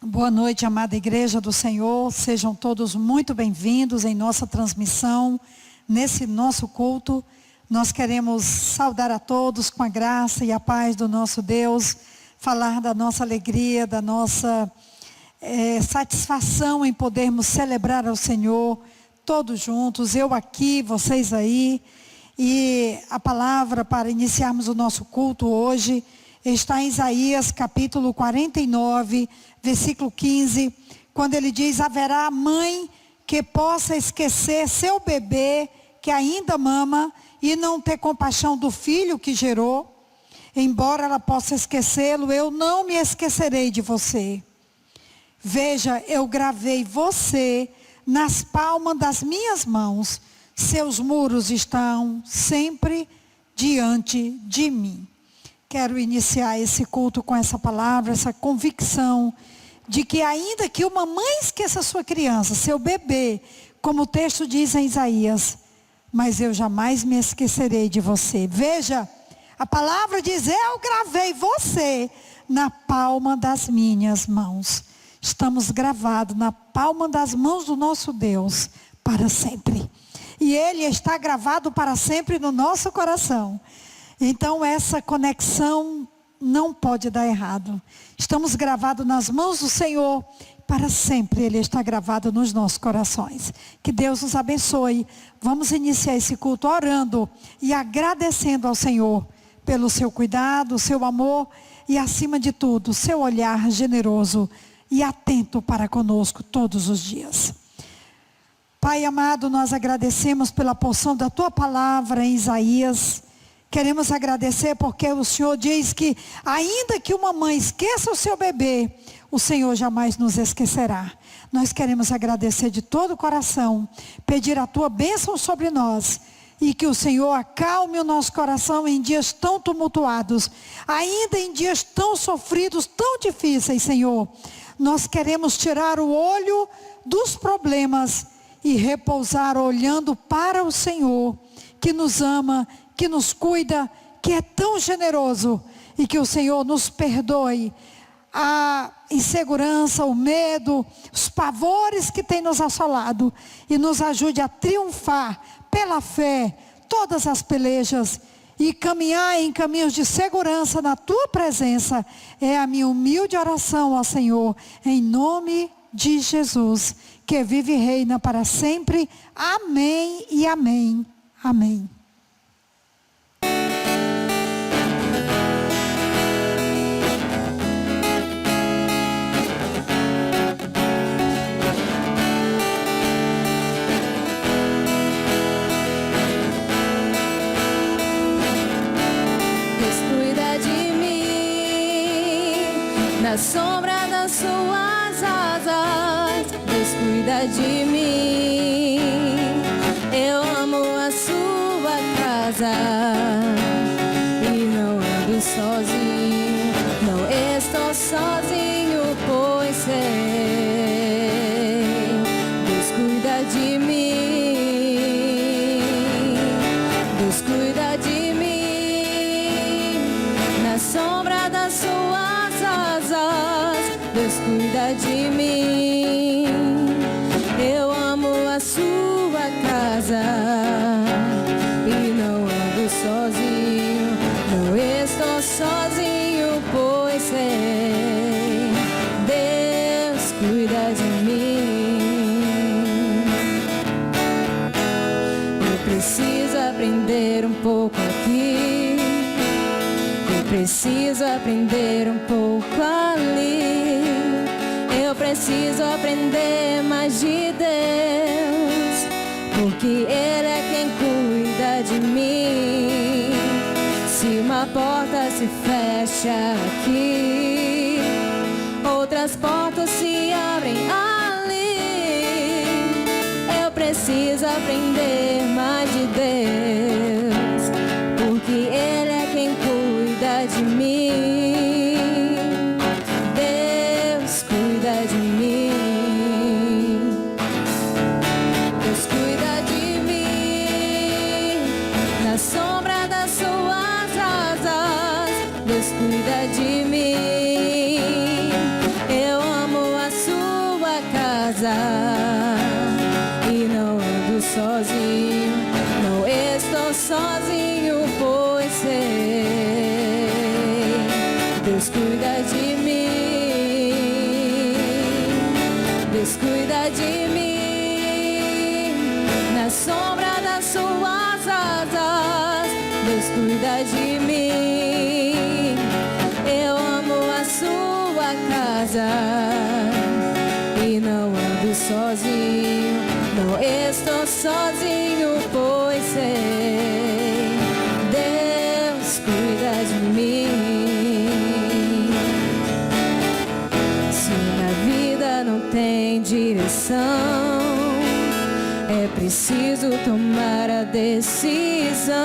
Boa noite, amada igreja do Senhor. Sejam todos muito bem-vindos em nossa transmissão, nesse nosso culto. Nós queremos saudar a todos com a graça e a paz do nosso Deus, falar da nossa alegria, da nossa satisfação em podermos celebrar ao Senhor, todos juntos, eu aqui, vocês aí. E a palavra para iniciarmos o nosso culto hoje está em Isaías capítulo 49, versículo 15, quando ele diz: haverá mãe que possa esquecer seu bebê que ainda mama e não ter compaixão do filho que gerou. Embora ela possa esquecê-lo, eu não me esquecerei de você. Veja, eu gravei você nas palmas das minhas mãos. Seus muros estão sempre diante de mim. Quero iniciar esse culto com essa palavra, essa convicção de que ainda que uma mãe esqueça sua criança, seu bebê, como o texto diz em Isaías, mas eu jamais me esquecerei de você. Veja, a palavra diz: eu gravei você na palma das minhas mãos. Estamos gravados na palma das mãos do nosso Deus para sempre. E Ele está gravado para sempre no nosso coração. Então essa conexão não pode dar errado. Estamos gravados nas mãos do Senhor. Para sempre Ele está gravado nos nossos corações. Que Deus nos abençoe. Vamos iniciar esse culto orando e agradecendo ao Senhor pelo seu cuidado, seu amor e, acima de tudo, seu olhar generoso e atento para conosco todos os dias. Pai amado, nós agradecemos pela porção da Tua palavra em Isaías. Queremos agradecer porque o Senhor diz que ainda que uma mãe esqueça o seu bebê, o Senhor jamais nos esquecerá. Nós queremos agradecer de todo o coração, pedir a Tua bênção sobre nós e que o Senhor acalme o nosso coração em dias tão tumultuados, ainda em dias tão sofridos, tão difíceis, Senhor. Nós queremos tirar o olho dos problemas e repousar olhando para o Senhor, que nos ama, que nos cuida, que é tão generoso, e que o Senhor nos perdoe a insegurança, o medo, os pavores que tem nos assolado, e nos ajude a triunfar pela fé todas as pelejas e caminhar em caminhos de segurança na Tua presença. É a minha humilde oração ao Senhor, em nome de Jesus, que vive e reina para sempre. Amém e amém. Amém. Na sombra das suas asas, Deus cuida de mim. Eu amo a sua casa e não ando sozinho, não estou sozinho, pois sei, Deus cuida de mim. Deus cuida de mim. Na sombra das suas asas, Deus cuida de mim. Eu amo a sua casa e não ando sozinho, não estou sozinho, pois sei, Deus cuida de mim. Eu preciso aprender um pouco aqui, eu preciso aprender um pouco ali. Eu preciso aprender mais de Deus, porque Ele é quem cuida de mim. Se uma porta se fecha aqui, outras portas se abrem ali. Eu preciso aprender mais de Deus, porque Ele é quem cuida de mim. Deus cuida de mim. Deus cuida de mim. Na sombra das suas asas, Deus cuida de mim. Eu amo sombra das suas asas, Deus cuida de mim. Eu amo a sua casa e não ando sozinho, não estou sozinho, pois sei, Deus cuida de mim. Se na vida não tem direção, é preciso tomar a decisão.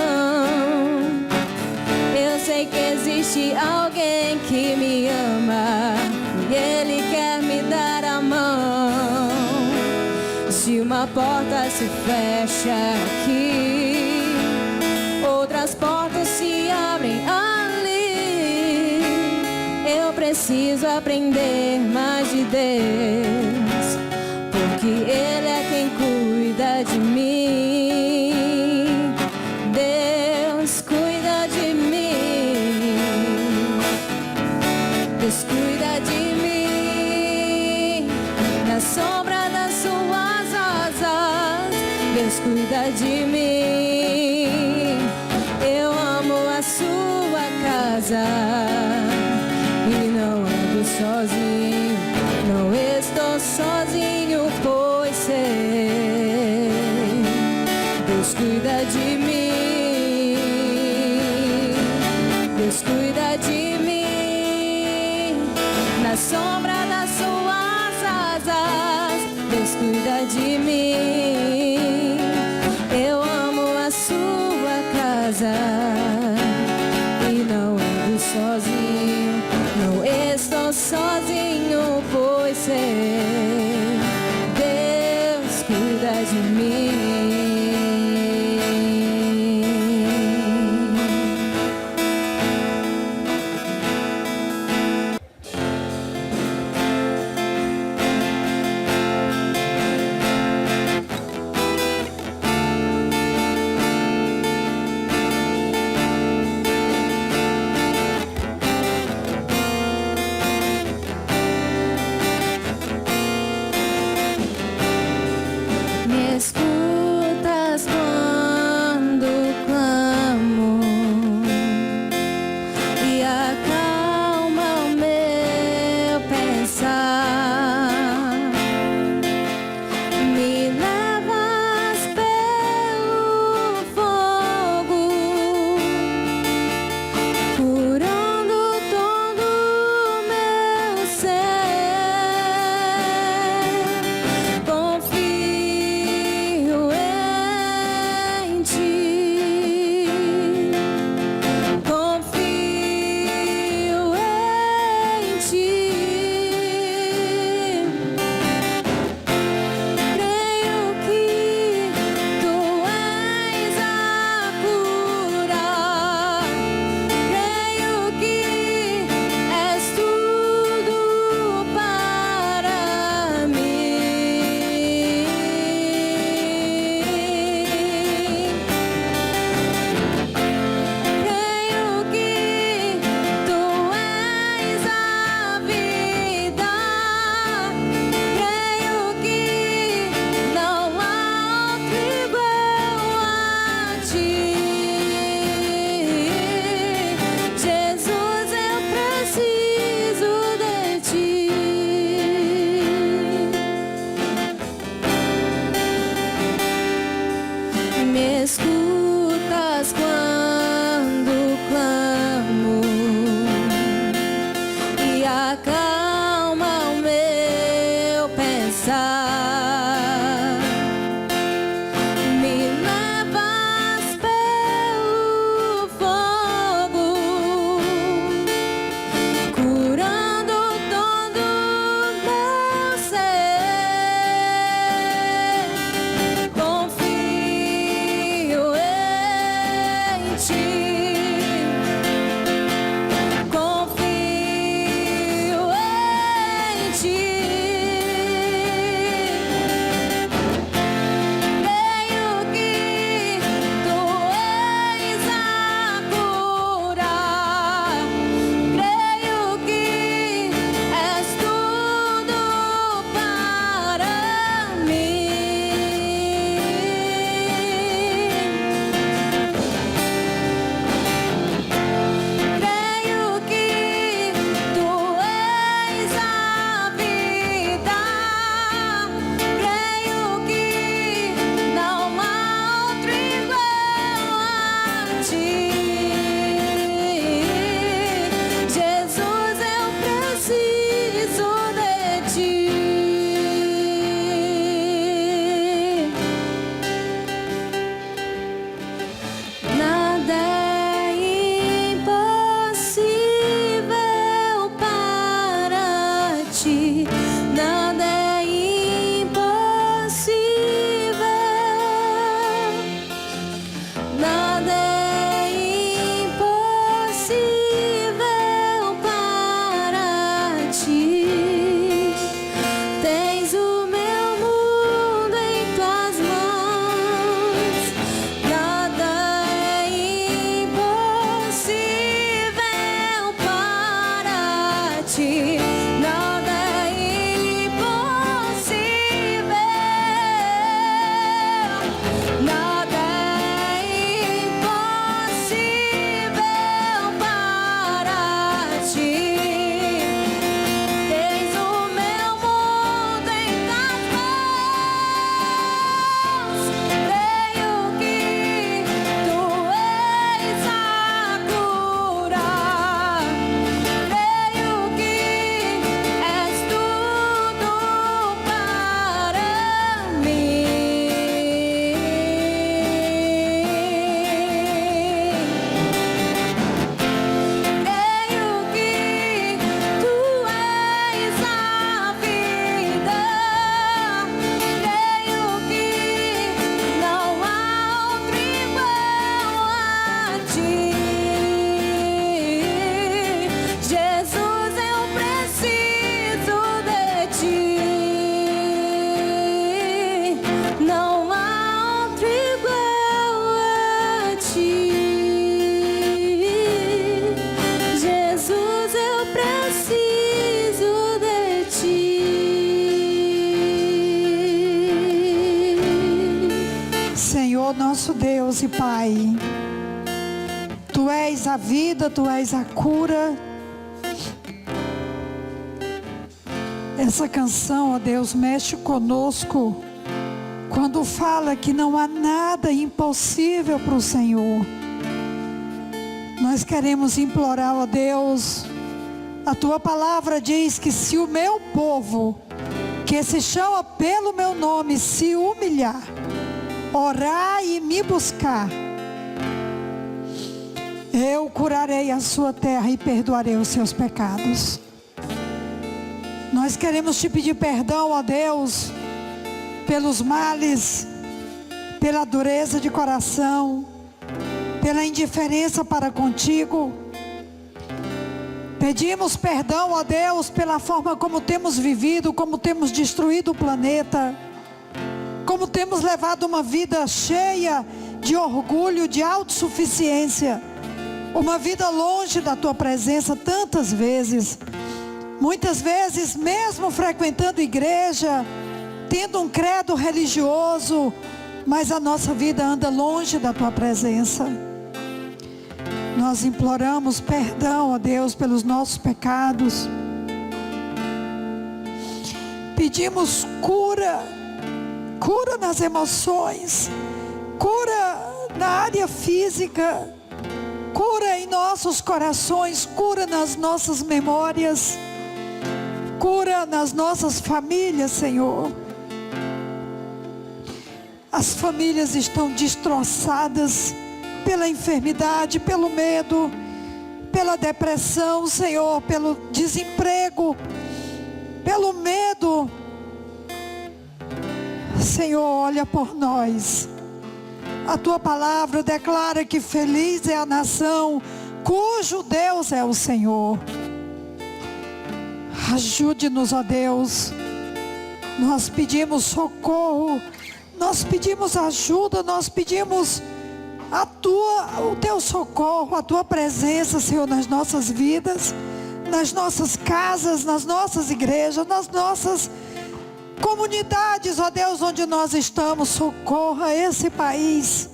Eu sei que existe alguém que me ama e Ele quer me dar a mão. Se uma porta se fecha aqui, outras portas se abrem ali. Eu preciso aprender mais de Deus, porque Ele é quem cuida de mim. Deus cuida de mim. Deus cuida de mim. Na sombra das suas asas, Deus cuida de mim. Eu amo a sua casa e não ando sozinho, não estou sozinho, pois sei, Deus cuida de mim. Deus cuida de mim. Na sombra das suas asas, Deus cuida de mim. Eu amo a sua casa e não ando sozinho, não estou sozinho, pois sei, Deus cuida de mim. Me escuta, Senhor nosso Deus e Pai, Tu és a vida, Tu és a cura. Essa canção, ó Deus, mexe conosco quando fala que não há nada impossível para o Senhor. Nós queremos implorar, ó Deus, a Tua palavra diz que se o meu povo, que se chama pelo meu nome, se humilhar, orar e me buscar, eu curarei a sua terra e perdoarei os seus pecados. Nós queremos te pedir perdão, ó Deus, pelos males, pela dureza de coração, pela indiferença para contigo. Pedimos perdão, ó Deus, pela forma como temos vivido, como temos destruído o planeta, como temos levado uma vida cheia de orgulho, de autossuficiência, uma vida longe da Tua presença tantas vezes. Muitas vezes, mesmo frequentando igreja, tendo um credo religioso, mas a nossa vida anda longe da Tua presença. Nós imploramos perdão, ó Deus, pelos nossos pecados. Pedimos cura nas emoções, cura na área física, cura em nossos corações, cura nas nossas memórias, cura nas nossas famílias, Senhor. As famílias estão destroçadas pela enfermidade, pelo medo, pela depressão, Senhor, pelo desemprego, pelo medo. Senhor, olha por nós. A Tua palavra declara que feliz é a nação cujo Deus é o Senhor. Ajude-nos, ó Deus. Nós pedimos socorro, nós pedimos ajuda, nós pedimos o Teu socorro, a Tua presença, Senhor, nas nossas vidas, nas nossas casas, nas nossas igrejas, nas nossas comunidades, ó Deus, onde nós estamos. Socorra esse país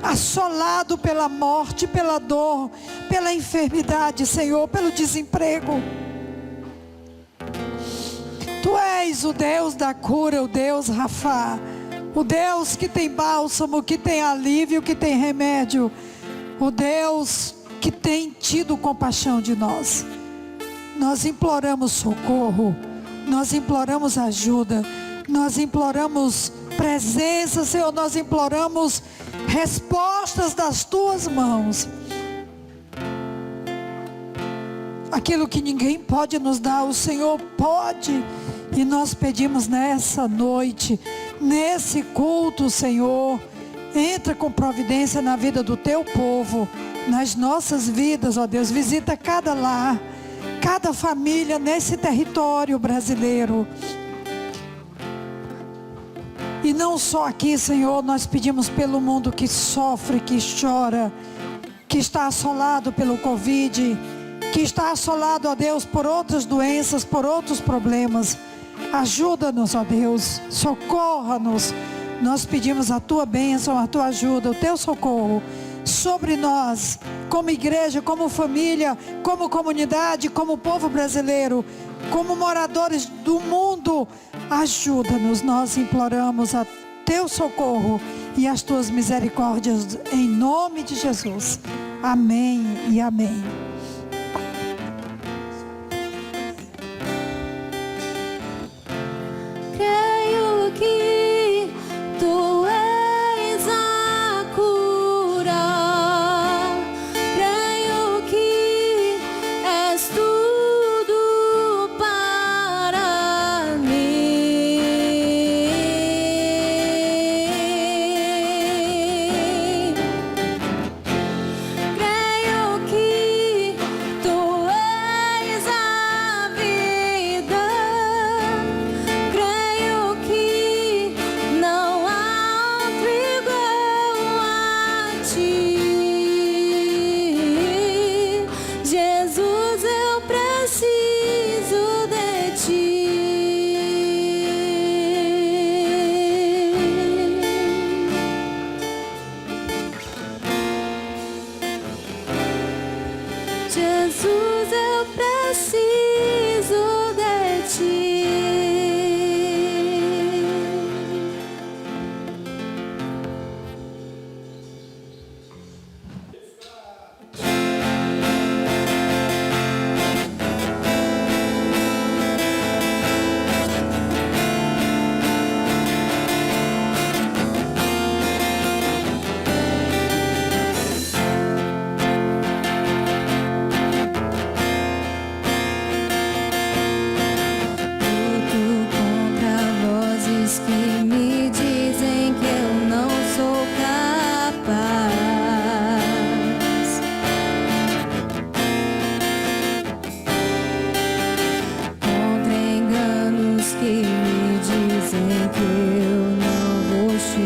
assolado pela morte, pela dor, pela enfermidade, Senhor, pelo desemprego. Tu és o Deus da cura, o Deus Rafa, o Deus que tem bálsamo, que tem alívio, que tem remédio, o Deus que tem tido compaixão de nós. Nós imploramos socorro, nós imploramos ajuda, nós imploramos presença, Senhor, nós imploramos respostas das Tuas mãos. Aquilo que ninguém pode nos dar, o Senhor pode. E nós pedimos nessa noite, nesse culto, Senhor, entra com providência na vida do Teu povo, nas nossas vidas, ó Deus. Visita cada lar, cada família nesse território brasileiro. E não só aqui, Senhor, nós pedimos pelo mundo que sofre, que chora, que está assolado pelo Covid, que está assolado, ó Deus, por outras doenças, por outros problemas. Ajuda-nos, ó Deus, socorra-nos. Nós pedimos a Tua bênção, a Tua ajuda, o Teu socorro sobre nós, como igreja, como família, como comunidade, como povo brasileiro, como moradores do mundo. Ajuda-nos, nós imploramos a Teu socorro e as Tuas misericórdias, em nome de Jesus. Amém e amém. Creio que Tu és a cura, creio que és tudo para mim. Creio que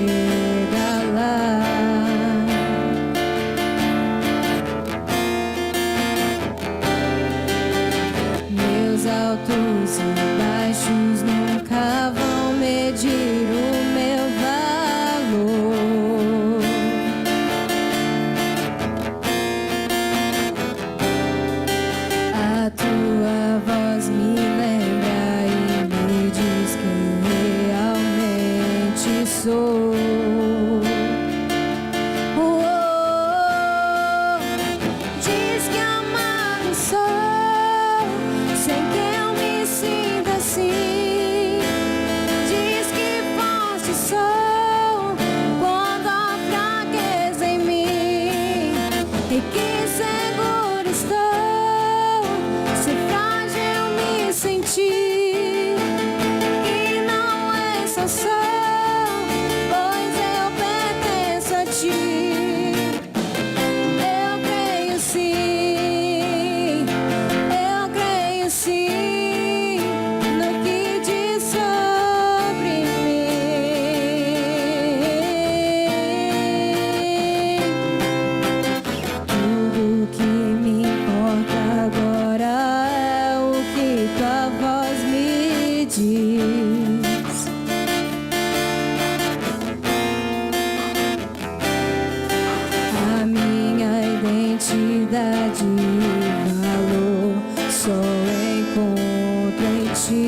chega lá. Meus altos e baixos nunca vão medir o meu valor. A tua voz me lembra e me diz quem realmente sou. Diz que amado sou, sem que eu me sinta assim. Diz que forte sou quando há fraqueza em mim, e que seguro estou se frágil me sentir. Que não é só pois eu pertenço a ti. Eu creio sim, eu creio sim no que diz sobre mim. Tudo que me importa agora é o que tua voz me diz. A minha identidade e valor só encontro em ti.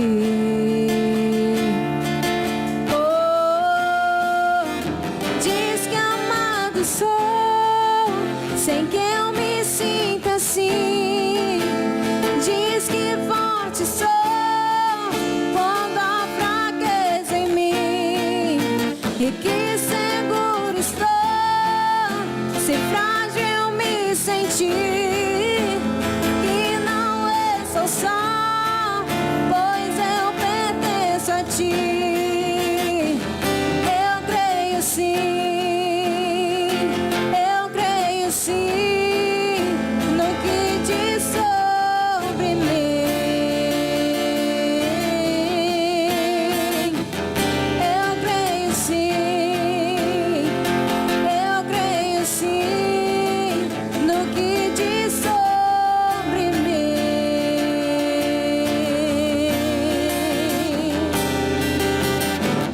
Diz que amado sou, sem que eu me sinta assim. Diz que forte sou quando há fraqueza em mim, e que seguro estou se frágil me sentir. Que não é só, pois eu pertenço a ti. Eu creio sim, eu creio sim no que diz sobre mim. Eu creio sim, eu creio sim no que diz sobre mim.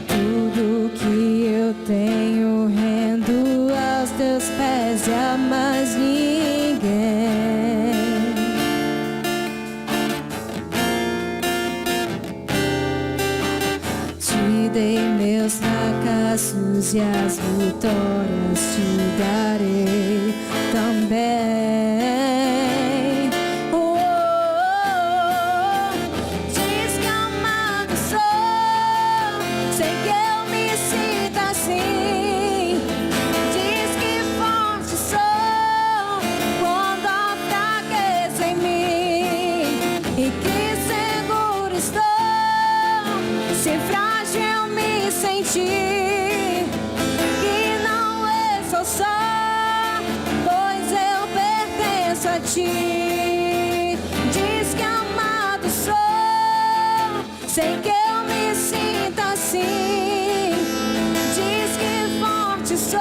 Tudo que eu tenho rendo aos teus pés e a mais ninguém. Te dei meus fracassos e as vitórias te darei também. Diz que amado sou, sem que eu me sinta assim. Diz que forte sou quando há fraqueza em mim, e que seguro estou se frágil me sentir. Que não é só, pois eu pertenço a ti. Diz que amado sou, sem que eu me sinta assim. Diz que forte sou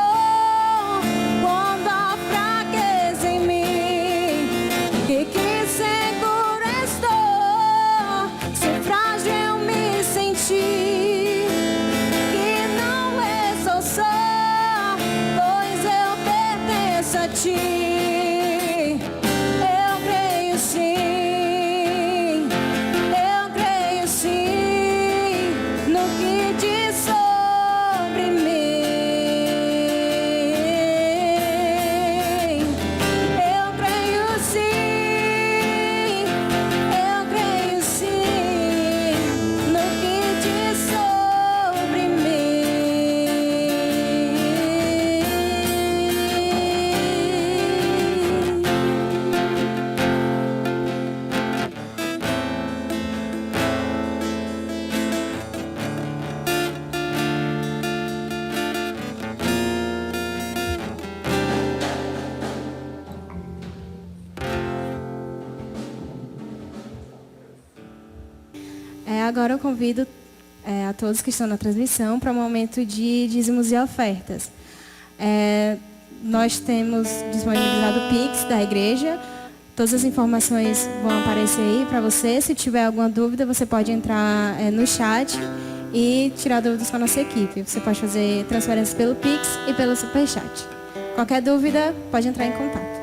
quando há fraqueza em mim, e que seguro estou se frágil me sentir. Que não é só, pois eu pertenço a ti. Eu creio sim, eu creio sim no que diz sobre mim. Eu creio sim, eu creio sim no que diz sobre Agora eu convido a todos que estão na transmissão para o momento de dízimos e ofertas. Nós temos disponibilizado o Pix da igreja. Todas as informações vão aparecer aí para você. Se tiver alguma dúvida, você pode entrar no chat e tirar dúvidas com a nossa equipe. Você pode fazer transferências pelo Pix e pelo Superchat. Qualquer dúvida, pode entrar em contato.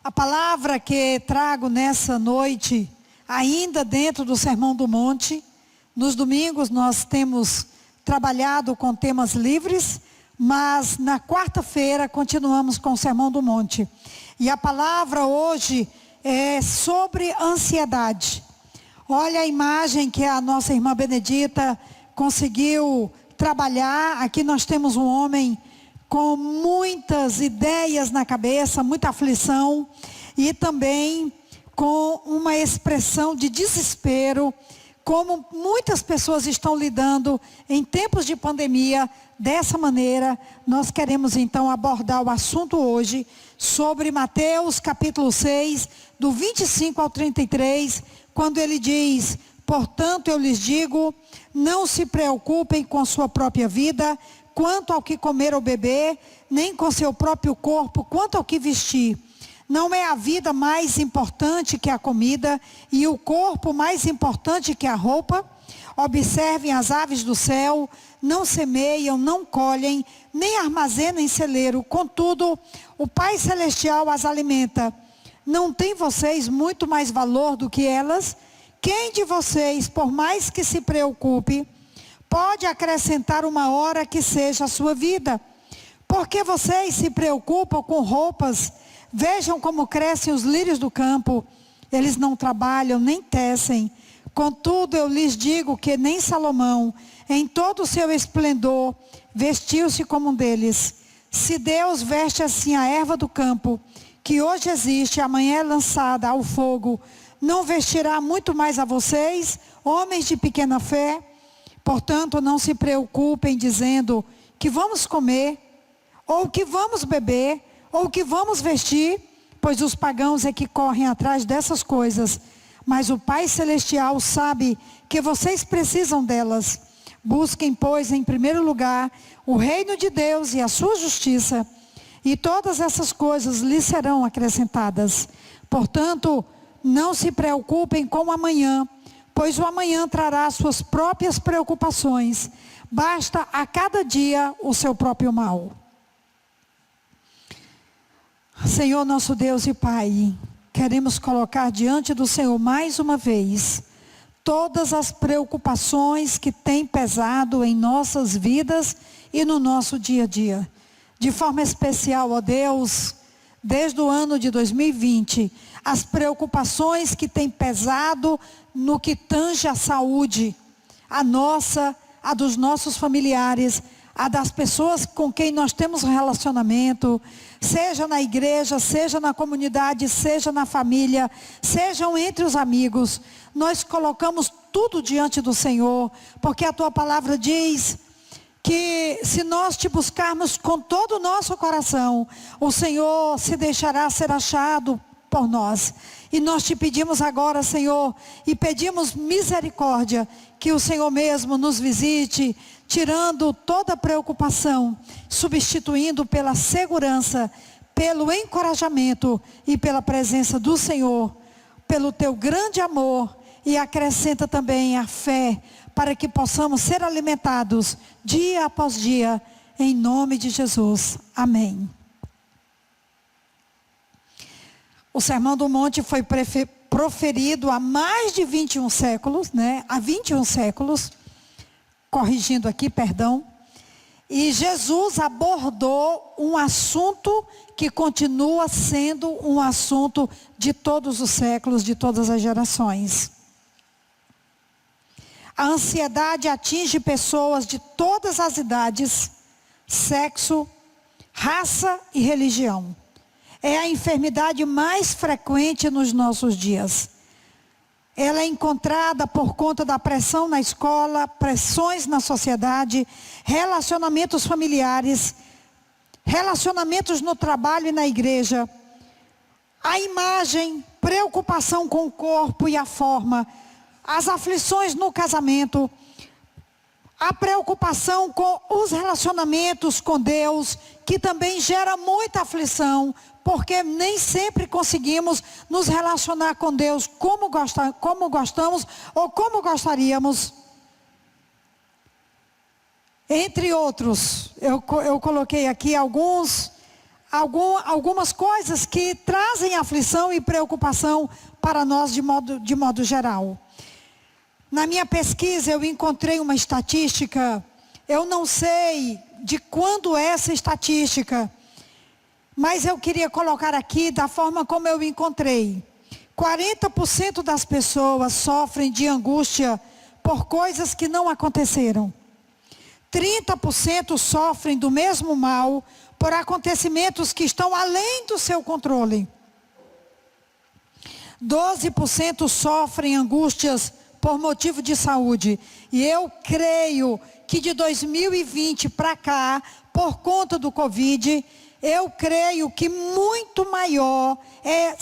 A palavra que trago nessa noite, ainda dentro do Sermão do Monte, nos domingos nós temos trabalhado com temas livres, mas na quarta-feira continuamos com o Sermão do Monte. E a palavra hoje é sobre ansiedade. Olha a imagem que a nossa irmã Benedita conseguiu trabalhar. Aqui nós temos um homem com muitas ideias na cabeça, muita aflição e também com uma expressão de desespero, como muitas pessoas estão lidando em tempos de pandemia. Dessa maneira, nós queremos então abordar o assunto hoje sobre Mateus capítulo 6, do 25 ao 33, quando ele diz: portanto eu lhes digo, não se preocupem com sua própria vida, quanto ao que comer ou beber, nem com seu próprio corpo, quanto ao que vestir. Não é a vida mais importante que a comida, e o corpo mais importante que a roupa? Observem as aves do céu, não semeiam, não colhem, nem armazenam em celeiro, contudo, o Pai Celestial as alimenta. Não tem vocês muito mais valor do que elas? Quem de vocês, por mais que se preocupe, pode acrescentar uma hora que seja a sua vida? Porque vocês se preocupam com roupas? Vejam como crescem os lírios do campo. Eles não trabalham, nem tecem. Contudo, eu lhes digo que nem Salomão, em todo o seu esplendor, vestiu-se como um deles. Se Deus veste assim a erva do campo, que hoje existe, amanhã é lançada ao fogo, não vestirá muito mais a vocês, homens de pequena fé? Portanto, não se preocupem dizendo que vamos comer, ou que vamos beber, ou que vamos vestir, pois os pagãos é que correm atrás dessas coisas. Mas o Pai Celestial sabe que vocês precisam delas. Busquem, pois, em primeiro lugar, o reino de Deus e a sua justiça, e todas essas coisas lhes serão acrescentadas. Portanto, não se preocupem com o amanhã, pois o amanhã trará suas próprias preocupações. Basta a cada dia o seu próprio mal. Senhor nosso Deus e Pai, queremos colocar diante do Senhor mais uma vez todas as preocupações que têm pesado em nossas vidas e no nosso dia a dia. De forma especial, ó Deus, desde o ano de 2020, as preocupações que têm pesado no que tange a saúde, a nossa, a dos nossos familiares, a das pessoas com quem nós temos relacionamento, seja na igreja, seja na comunidade, seja na família, sejam entre os amigos. Nós colocamos tudo diante do Senhor, porque a Tua palavra diz que se nós te buscarmos com todo o nosso coração, o Senhor se deixará ser achado por nós. E nós te pedimos agora, Senhor, e pedimos misericórdia, que o Senhor mesmo nos visite, tirando toda preocupação, substituindo pela segurança, pelo encorajamento e pela presença do Senhor, pelo teu grande amor, e acrescenta também a fé, para que possamos ser alimentados dia após dia, em nome de Jesus. Amém. O Sermão do Monte foi proferido há mais de 21 séculos, né? Há 21 séculos, corrigindo aqui, perdão. E Jesus abordou um assunto que continua sendo um assunto de todos os séculos, de todas as gerações. A ansiedade atinge pessoas de todas as idades, sexo, raça e religião. É a enfermidade mais frequente nos nossos dias. Ela é encontrada por conta da pressão na escola, pressões na sociedade, relacionamentos familiares, relacionamentos no trabalho e na igreja. A imagem, preocupação com o corpo e a forma, as aflições no casamento, a preocupação com os relacionamentos com Deus, que também gera muita aflição, porque nem sempre conseguimos nos relacionar com Deus como gostamos ou como gostaríamos. Entre outros, eu coloquei aqui alguns algumas coisas que trazem aflição e preocupação para nós de modo geral. Na minha pesquisa eu encontrei uma estatística, eu não sei de quando é essa estatística, mas eu queria colocar aqui da forma como eu encontrei. 40% das pessoas sofrem de angústia por coisas que não aconteceram. 30% sofrem do mesmo mal por acontecimentos que estão além do seu controle. 12% sofrem angústias por motivo de saúde. E eu creio que de 2020 para cá, por conta do Covid, eu creio que muito maior é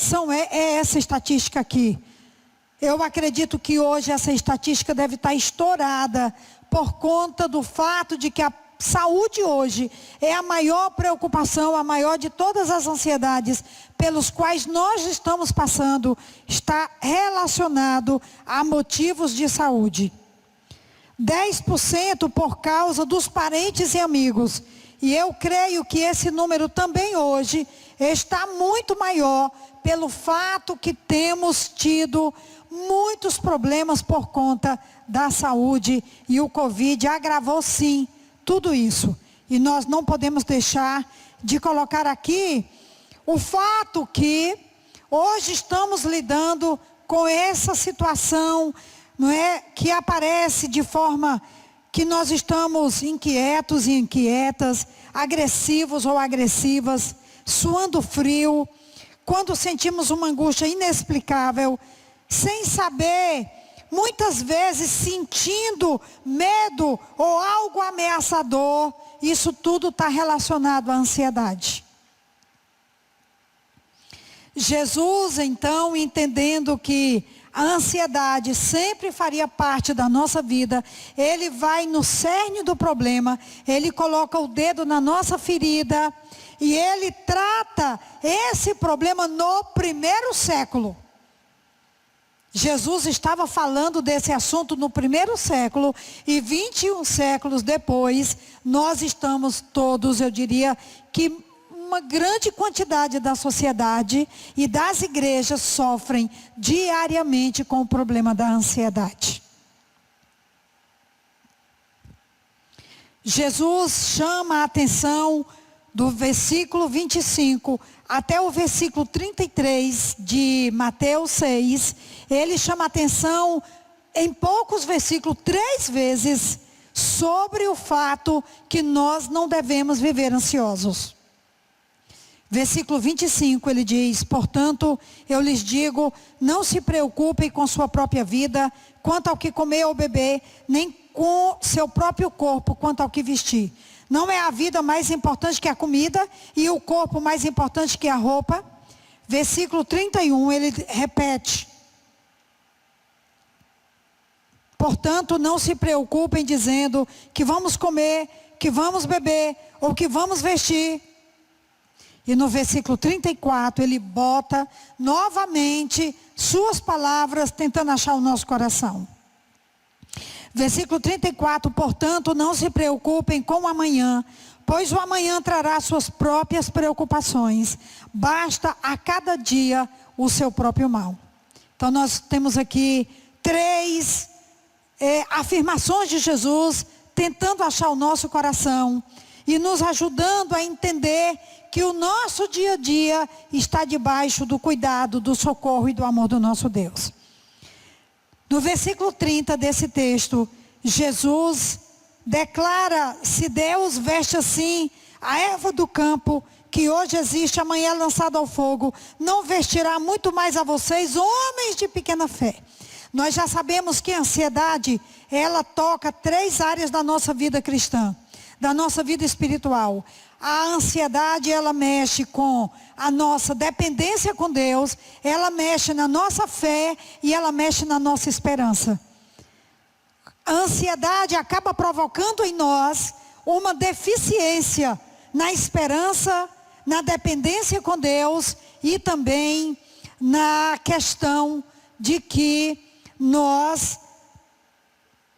essa estatística aqui. Eu acredito que hoje essa estatística deve estar estourada por conta do fato de que a saúde hoje é a maior preocupação, a maior de todas as ansiedades pelos quais nós estamos passando, está relacionado a motivos de saúde. 10% por causa dos parentes e amigos. E eu creio que esse número também hoje está muito maior pelo fato que temos tido muitos problemas por conta da saúde, e o Covid agravou sim tudo isso. E nós não podemos deixar de colocar aqui o fato que hoje estamos lidando com essa situação, não é, que aparece de forma que nós estamos inquietos e inquietas, agressivos ou agressivas, suando frio, quando sentimos uma angústia inexplicável, sem saber, muitas vezes sentindo medo ou algo ameaçador. Isso tudo está relacionado à ansiedade. Jesus, então, entendendo que a ansiedade sempre faria parte da nossa vida, Ele vai no cerne do problema, Ele coloca o dedo na nossa ferida e Ele trata esse problema no primeiro século. Jesus estava falando desse assunto no primeiro século e 21 séculos depois, nós estamos todos, eu diria que uma grande quantidade da sociedade e das igrejas sofrem diariamente com o problema da ansiedade. Jesus chama a atenção do versículo 25 até o versículo 33 de Mateus 6, ele chama a atenção em poucos versículos, 3 vezes, sobre o fato que nós não devemos viver ansiosos. Versículo 25, ele diz: portanto, eu lhes digo, não se preocupem com sua própria vida, quanto ao que comer ou beber, nem com seu próprio corpo, quanto ao que vestir. Não é a vida mais importante que a comida e o corpo mais importante que a roupa? Versículo 31, ele repete: portanto, não se preocupem dizendo que vamos comer, que vamos beber ou que vamos vestir. E no versículo 34, ele bota novamente suas palavras tentando achar o nosso coração. Versículo 34, portanto, não se preocupem com o amanhã, pois o amanhã trará suas próprias preocupações. Basta a cada dia o seu próprio mal. Então nós temos aqui 3 afirmações de Jesus, tentando achar o nosso coração e nos ajudando a entender que o nosso dia a dia está debaixo do cuidado, do socorro e do amor do nosso Deus. No versículo 30 desse texto, Jesus declara: se Deus veste assim a erva do campo, que hoje existe, amanhã é lançada ao fogo, não vestirá muito mais a vocês, homens de pequena fé. Nós já sabemos que a ansiedade, ela toca 3 áreas da nossa vida cristã, da nossa vida espiritual. A ansiedade, ela mexe com a nossa dependência com Deus, ela mexe na nossa fé e ela mexe na nossa esperança. A ansiedade acaba provocando em nós uma deficiência na esperança, na dependência com Deus e também na questão de que nós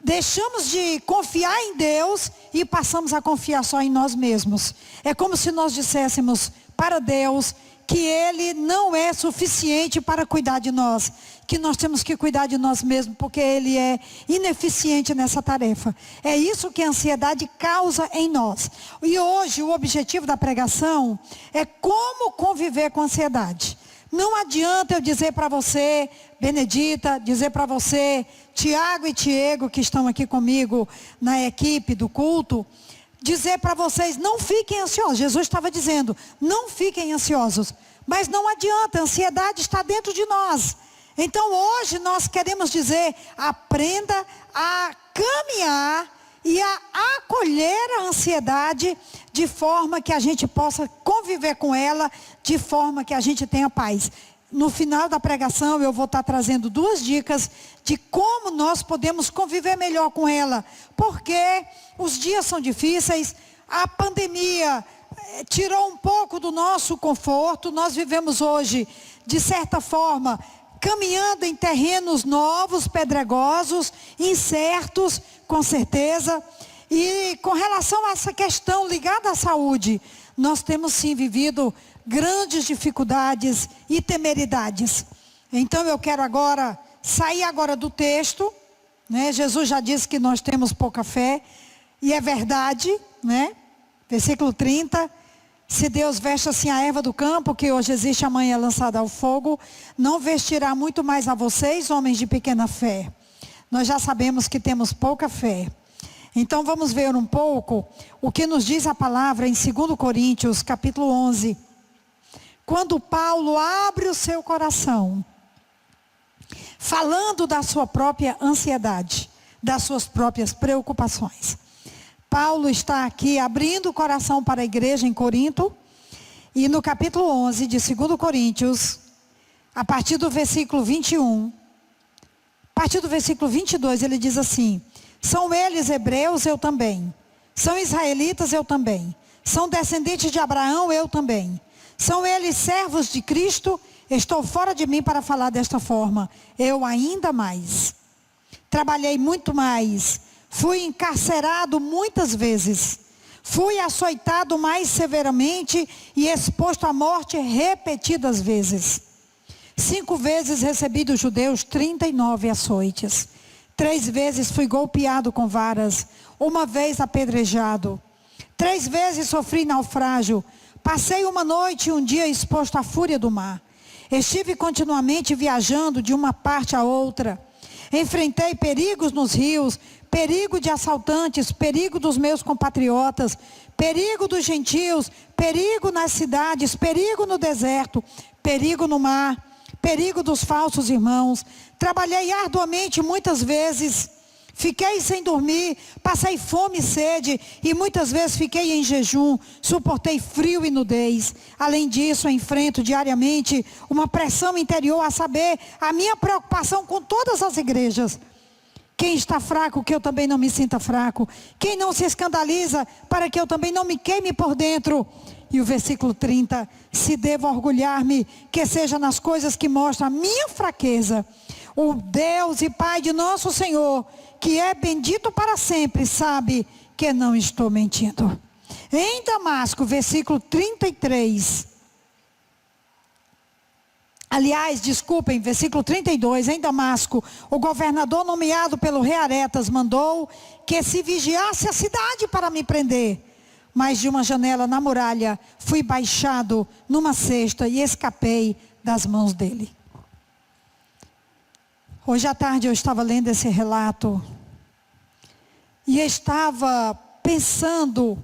deixamos de confiar em Deus e passamos a confiar só em nós mesmos. É como se nós disséssemos: para Deus que Ele não é suficiente para cuidar de nós, que nós temos que cuidar de nós mesmos, porque Ele é ineficiente nessa tarefa. É isso que a ansiedade causa em nós. E hoje o objetivo da pregação é como conviver com a ansiedade. Não adianta eu dizer para você, Benedita, dizer para você, Tiago e Tiago, que estão aqui comigo na equipe do culto, dizer para vocês, não fiquem ansiosos. Jesus estava dizendo, não fiquem ansiosos. Mas não adianta, a ansiedade está dentro de nós. Então hoje nós queremos dizer, aprenda a caminhar e a acolher a ansiedade de forma que a gente possa conviver com ela, de forma que a gente tenha paz. No final da pregação eu vou estar trazendo 2 dicas de como nós podemos conviver melhor com ela. Porque os dias são difíceis, a pandemia tirou um pouco do nosso conforto. Nós vivemos hoje, de certa forma, caminhando em terrenos novos, pedregosos, incertos, com certeza. E com relação a essa questão ligada à saúde, nós temos sim vivido grandes dificuldades e temeridades. Então eu quero agora sair agora do texto, né? Jesus já disse que nós temos pouca fé, e é verdade, né? Versículo 30, se Deus veste assim a erva do campo, que hoje existe, amanhã é lançada ao fogo, não vestirá muito mais a vocês, homens de pequena fé. Nós já sabemos que temos pouca fé. Então vamos ver um pouco o que nos diz a palavra em 2 Coríntios, capítulo 11. Quando Paulo abre o seu coração, falando da sua própria ansiedade, das suas próprias preocupações. Paulo está aqui abrindo o coração para a igreja em Corinto, e no capítulo 11 de 2 Coríntios, a partir do versículo 21, a partir do versículo 22, ele diz assim: são eles hebreus, eu também. São israelitas, eu também. São descendentes de Abraão, eu também. São eles servos de Cristo, estou fora de mim para falar desta forma. Eu ainda mais. Trabalhei muito mais. Fui encarcerado muitas vezes. Fui açoitado mais severamente e exposto à morte repetidas vezes. 5 vezes recebi dos judeus 39 açoites. 3 vezes fui golpeado com varas. 1 vez apedrejado. 3 vezes sofri naufrágio. Passei 1 noite e 1 dia exposto à fúria do mar. Estive continuamente viajando de uma parte a outra. Enfrentei perigos nos rios, perigo de assaltantes, perigo dos meus compatriotas, perigo dos gentios, perigo nas cidades, perigo no deserto, perigo no mar, perigo dos falsos irmãos. Trabalhei arduamente muitas vezes, fiquei sem dormir, passei fome e sede, e muitas vezes fiquei em jejum, suportei frio e nudez. Além disso, enfrento diariamente uma pressão interior, a saber, a minha preocupação com todas as igrejas. Quem está fraco, que eu também não me sinta fraco. Quem não se escandaliza, para que eu também não me queime por dentro. E o versículo 30, se devo orgulhar-me, que seja nas coisas que mostram a minha fraqueza. O Deus e Pai de nosso Senhor, que é bendito para sempre, sabe que não estou mentindo. Em Damasco, versículo 33. Aliás, desculpem, versículo 32, em Damasco, o governador nomeado pelo rei Aretas mandou que se vigiasse a cidade para me prender. Mas de uma janela na muralha, fui baixado numa cesta e escapei das mãos dele. Hoje à tarde eu estava lendo esse relato e estava pensando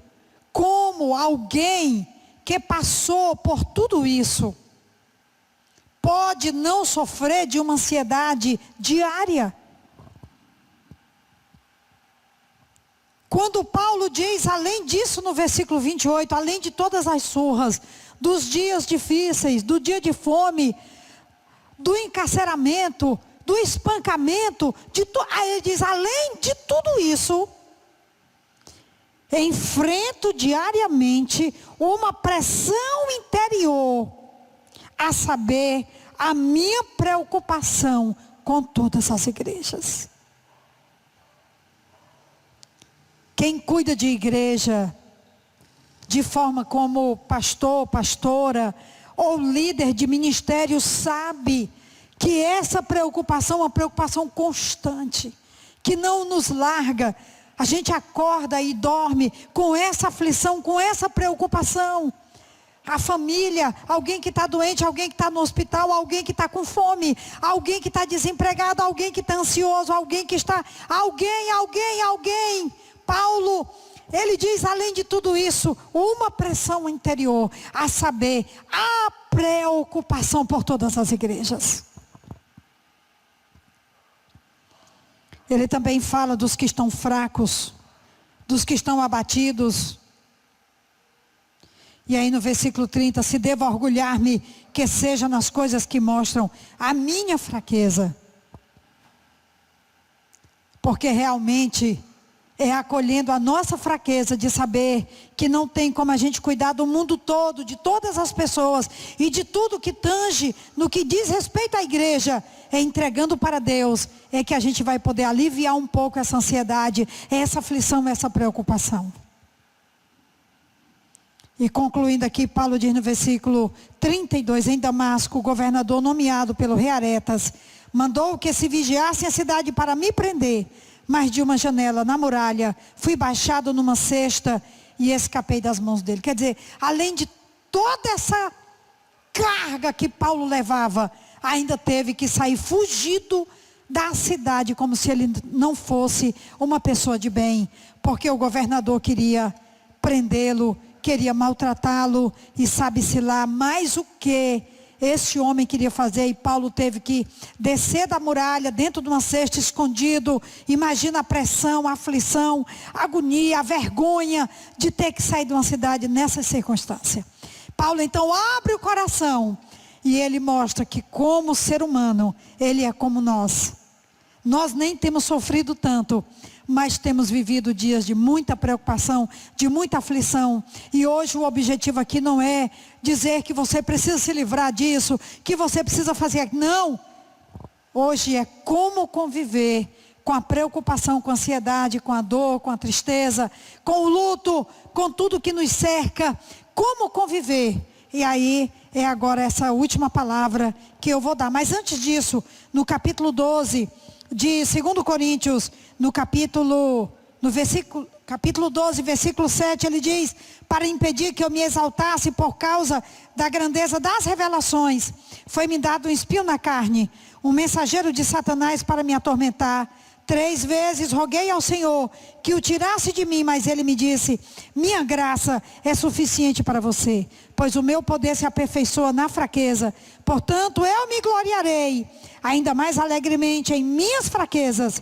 como alguém que passou por tudo isso pode não sofrer de uma ansiedade diária. Quando Paulo diz, além disso no versículo 28, além de todas as surras, dos dias difíceis, do dia de fome, do encarceramento, do espancamento, aí ele diz, além de tudo isso, enfrento diariamente uma pressão interior, a saber, a minha preocupação com todas as igrejas. Quem cuida de igreja de forma como pastor, pastora ou líder de ministério sabe que essa preocupação é uma preocupação constante, que não nos larga. A gente acorda e dorme com essa aflição, com essa preocupação. A família, alguém que está doente, alguém que está no hospital, alguém que está com fome, alguém que está desempregado, alguém que está ansioso, alguém que está... Alguém. Paulo, ele diz, além de tudo isso, uma pressão interior, a saber, a preocupação por todas as igrejas. Ele também fala dos que estão fracos, dos que estão abatidos. E aí no versículo 30, se devo orgulhar-me, que seja nas coisas que mostram a minha fraqueza. Porque realmente é acolhendo a nossa fraqueza de saber que não tem como a gente cuidar do mundo todo, de todas as pessoas e de tudo que tange no que diz respeito à igreja, é entregando para Deus, é que a gente vai poder aliviar um pouco essa ansiedade, essa aflição, essa preocupação. E concluindo aqui, Paulo diz no versículo 32, em Damasco, o governador nomeado pelo rei Aretas, mandou que se vigiasse a cidade para me prender, mas de uma janela na muralha, fui baixado numa cesta e escapei das mãos dele. Quer dizer, além de toda essa carga que Paulo levava, ainda teve que sair fugido da cidade, como se ele não fosse uma pessoa de bem, porque o governador queria prendê-lo, queria maltratá-lo, e sabe-se lá mais o que esse homem queria fazer, e Paulo teve que descer da muralha, dentro de uma cesta, escondido. Imagina a pressão, a aflição, a agonia, a vergonha de ter que sair de uma cidade nessa circunstância. Paulo então abre o coração, e ele mostra que como ser humano, ele é como nós. Nós nem temos sofrido tanto, mas temos vivido dias de muita preocupação, de muita aflição. E hoje o objetivo aqui não é dizer que você precisa se livrar disso, que você precisa fazer aquilo. Não! Hoje é como conviver com a preocupação, com a ansiedade, com a dor, com a tristeza, com o luto, com tudo que nos cerca. Como conviver? E aí é agora essa última palavra que eu vou dar. Mas antes disso, no capítulo 12 de 2 Coríntios, no capítulo 12, versículo 7, ele diz: para impedir que eu me exaltasse por causa da grandeza das revelações, foi-me dado um espinho na carne, um mensageiro de Satanás para me atormentar. 3 vezes roguei ao Senhor que o tirasse de mim, mas ele me disse: minha graça é suficiente para você, pois o meu poder se aperfeiçoa na fraqueza. Portanto, eu me gloriarei ainda mais alegremente em minhas fraquezas,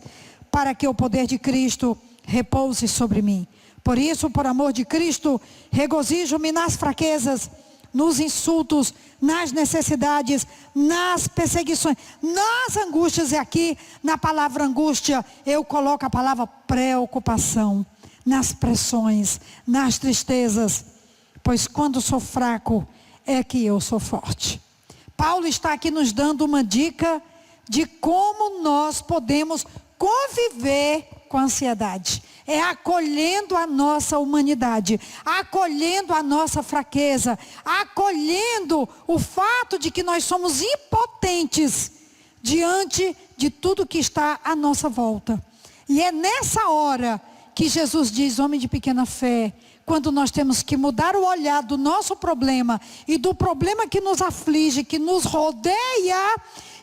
para que o poder de Cristo repouse sobre mim. Por isso, por amor de Cristo, regozijo-me nas fraquezas, nos insultos, nas necessidades, nas perseguições, nas angústias. E aqui, na palavra angústia, eu coloco a palavra preocupação, nas pressões, nas tristezas, pois quando sou fraco, é que eu sou forte. Paulo está aqui nos dando uma dica de como nós podemos conviver com a ansiedade. É acolhendo a nossa humanidade, acolhendo a nossa fraqueza, acolhendo o fato de que nós somos impotentes diante de tudo que está à nossa volta. E é nessa hora que Jesus diz: homem de pequena fé, quando nós temos que mudar o olhar do nosso problema e do problema que nos aflige, que nos rodeia,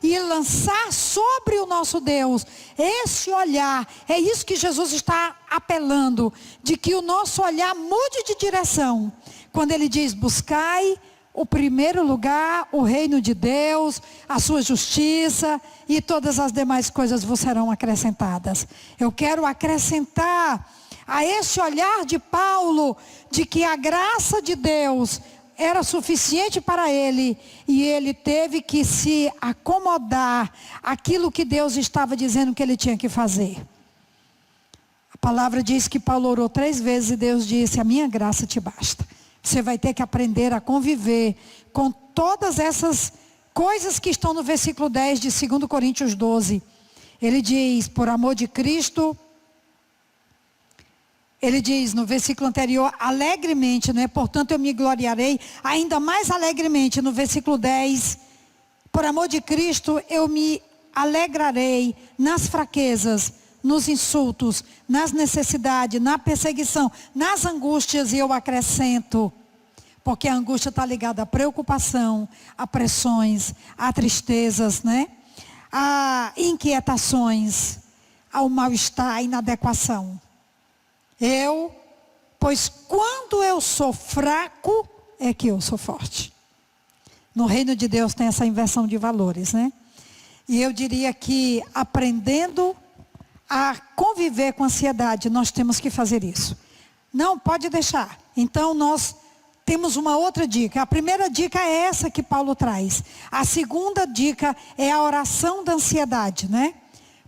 e lançar sobre o nosso Deus esse olhar. É isso que Jesus está apelando, de que o nosso olhar mude de direção. Quando ele diz: buscai o primeiro lugar, o reino de Deus, a sua justiça, e todas as demais coisas vos serão acrescentadas. Eu quero acrescentar a esse olhar de Paulo, de que a graça de Deus era suficiente para ele, e ele teve que se acomodar àquilo que Deus estava dizendo que ele tinha que fazer. A palavra diz que Paulo orou 3 vezes e Deus disse: a minha graça te basta. Você vai ter que aprender a conviver com todas essas coisas que estão no versículo 10 de 2 Coríntios 12. Ele diz: por amor de Cristo, Ele diz no versículo anterior, alegremente, né? Portanto eu me gloriarei ainda mais alegremente. No versículo 10, por amor de Cristo eu me alegrarei nas fraquezas, nos insultos, nas necessidades, na perseguição, nas angústias, e eu acrescento, porque a angústia está ligada à preocupação, a pressões, a tristezas, né? A inquietações, ao mal-estar, à inadequação. Pois quando eu sou fraco, é que eu sou forte. No reino de Deus tem essa inversão de valores, né? E eu diria que aprendendo a conviver com a ansiedade, nós temos que fazer isso. Não pode deixar. Então nós temos uma outra dica. A primeira dica é essa que Paulo traz. A segunda dica é a oração da ansiedade, né?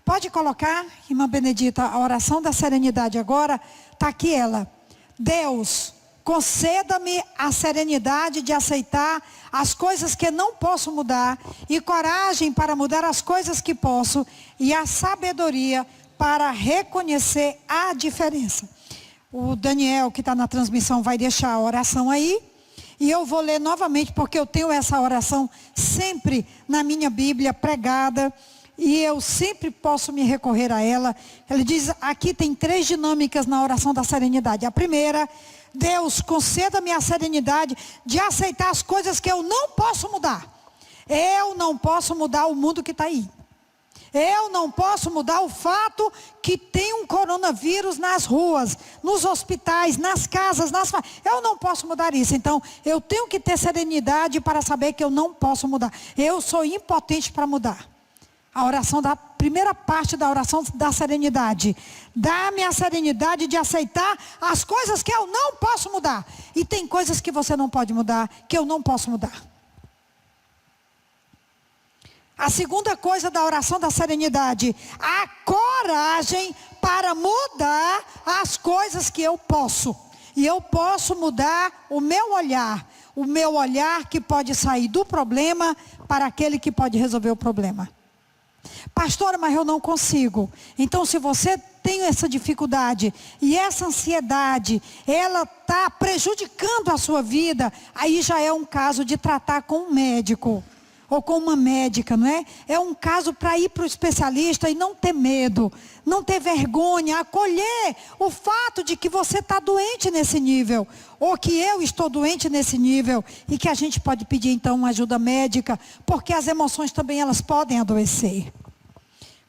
Pode colocar, irmã Benedita, a oração da serenidade agora. Está aqui ela. Deus, conceda-me a serenidade de aceitar as coisas que não posso mudar, e coragem para mudar as coisas que posso, e a sabedoria para reconhecer a diferença. O Daniel, que está na transmissão, vai deixar a oração aí, e eu vou ler novamente, porque eu tenho essa oração sempre na minha Bíblia pregada, e eu sempre posso me recorrer a ela. Ele diz, aqui tem 3 dinâmicas na oração da serenidade. A primeira, Deus, conceda-me a serenidade de aceitar as coisas que eu não posso mudar. Eu não posso mudar o mundo que está aí. Eu não posso mudar o fato que tem um coronavírus nas ruas, nos hospitais, nas casas, eu não posso mudar isso. Então, eu tenho que ter serenidade para saber que eu não posso mudar. Eu sou impotente para mudar. A oração da primeira parte da oração da serenidade. Dá-me a serenidade de aceitar as coisas que eu não posso mudar. E tem coisas que você não pode mudar, que eu não posso mudar. A segunda coisa da oração da serenidade, a coragem para mudar as coisas que eu posso. E eu posso mudar o meu olhar que pode sair do problema para aquele que pode resolver o problema. Pastora, mas eu não consigo. Então, se você tem essa dificuldade e essa ansiedade, ela está prejudicando a sua vida, aí já é um caso de tratar com um médico ou com uma médica, não é? É um caso para ir para o especialista e não ter medo, não ter vergonha, acolher o fato de que você está doente nesse nível, ou que eu estou doente nesse nível, e que a gente pode pedir então uma ajuda médica, porque as emoções também elas podem adoecer.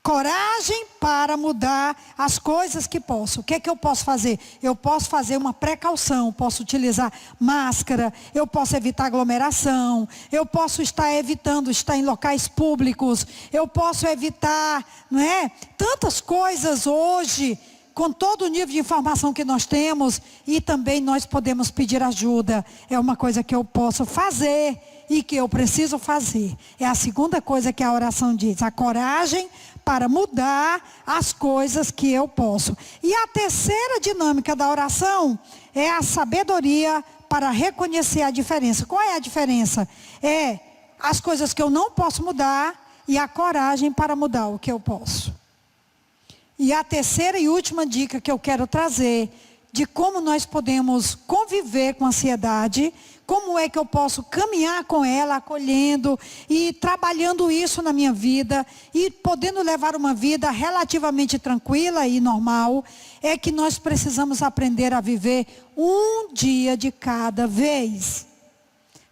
Coragem para mudar as coisas que posso. O que é que eu posso fazer? Eu posso fazer uma precaução, posso utilizar máscara, eu posso evitar aglomeração, eu posso evitando estar em locais públicos, eu posso evitar, não é? Tantas coisas hoje, com todo o nível de informação que nós temos, e também nós podemos pedir ajuda. É uma coisa que eu posso fazer e que eu preciso fazer. É a segunda coisa que a oração diz, a coragem para mudar as coisas que eu posso. E a terceira dinâmica da oração é a sabedoria para reconhecer a diferença. Qual é a diferença? É as coisas que eu não posso mudar e a coragem para mudar o que eu posso. E a terceira e última dica que eu quero trazer de como nós podemos conviver com a ansiedade, como é que eu posso caminhar com ela, acolhendo e trabalhando isso na minha vida e podendo levar uma vida relativamente tranquila e normal, é que nós precisamos aprender a viver um dia de cada vez.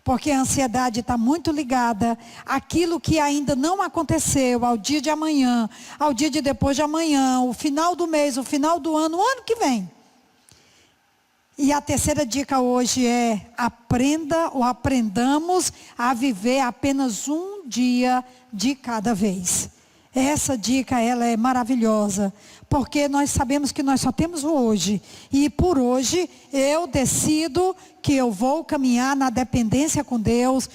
Porque a ansiedade está muito ligada àquilo que ainda não aconteceu, ao dia de amanhã, ao dia de depois de amanhã, o final do mês, o final do ano, o ano que vem. E a terceira dica hoje é: aprendamos a viver apenas um dia de cada vez. Essa dica, ela é maravilhosa, porque nós sabemos que nós só temos o hoje. E por hoje, eu decido que eu vou caminhar na dependência com Deus,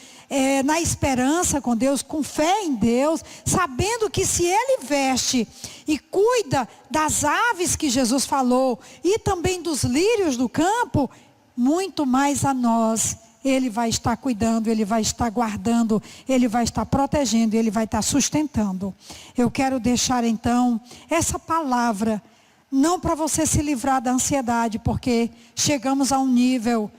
na esperança com Deus, com fé em Deus, sabendo que se Ele veste e cuida das aves que Jesus falou, e também dos lírios do campo, muito mais a nós Ele vai estar cuidando, Ele vai estar guardando, Ele vai estar protegendo, Ele vai estar sustentando. Eu quero deixar então essa palavra Não para você se livrar da ansiedade, porque chegamos a um nível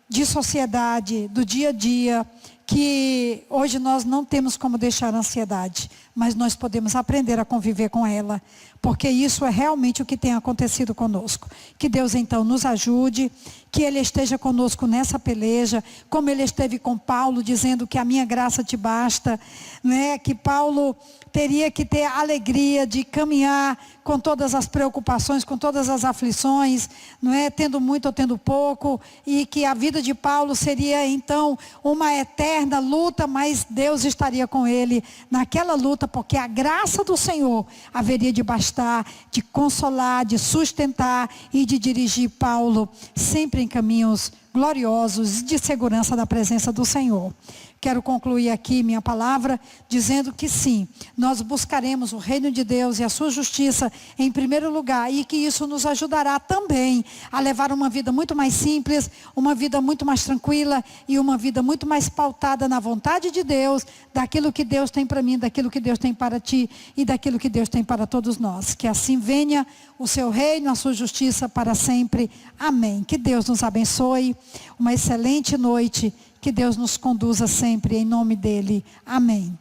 de sociedade, do dia a dia, que hoje nós não temos como deixar a ansiedade, mas nós podemos aprender a conviver com ela, porque isso é realmente o que tem acontecido conosco. Que Deus então nos ajude, que Ele esteja conosco nessa peleja, como Ele esteve com Paulo, dizendo que a minha graça te basta, né? Que Paulo teria que ter a alegria de caminhar com todas as preocupações, com todas as aflições, não é? Tendo muito ou tendo pouco, e que a vida de Paulo seria então uma eterna luta, mas Deus estaria com ele naquela luta, porque a graça do Senhor haveria de bastar, de consolar, de sustentar e de dirigir Paulo sempre em caminhos gloriosos de segurança da presença do Senhor. Quero concluir aqui minha palavra dizendo que sim, nós buscaremos o reino de Deus e a sua justiça em primeiro lugar, e que isso nos ajudará também a levar uma vida muito mais simples, uma vida muito mais tranquila e uma vida muito mais pautada na vontade de Deus, daquilo que Deus tem para mim, daquilo que Deus tem para ti e daquilo que Deus tem para todos nós. Que assim venha o seu reino, a sua justiça para sempre. Amém. Que Deus nos abençoe. Uma excelente noite. Que Deus nos conduza sempre em nome dEle. Amém.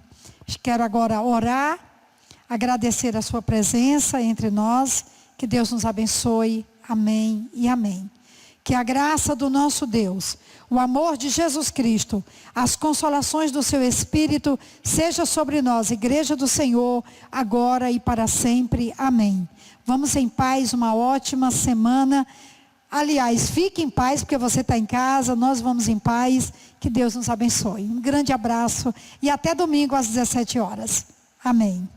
Quero agora orar, agradecer a sua presença entre nós. Que Deus nos abençoe. Amém e amém. Que a graça do nosso Deus, o amor de Jesus Cristo, as consolações do seu Espírito, seja sobre nós, Igreja do Senhor, agora e para sempre. Amém. Vamos em paz, uma ótima semana. Aliás, fique em paz, porque você está em casa, nós vamos em paz. Que Deus nos abençoe. Um grande abraço e até domingo às 17 horas. Amém.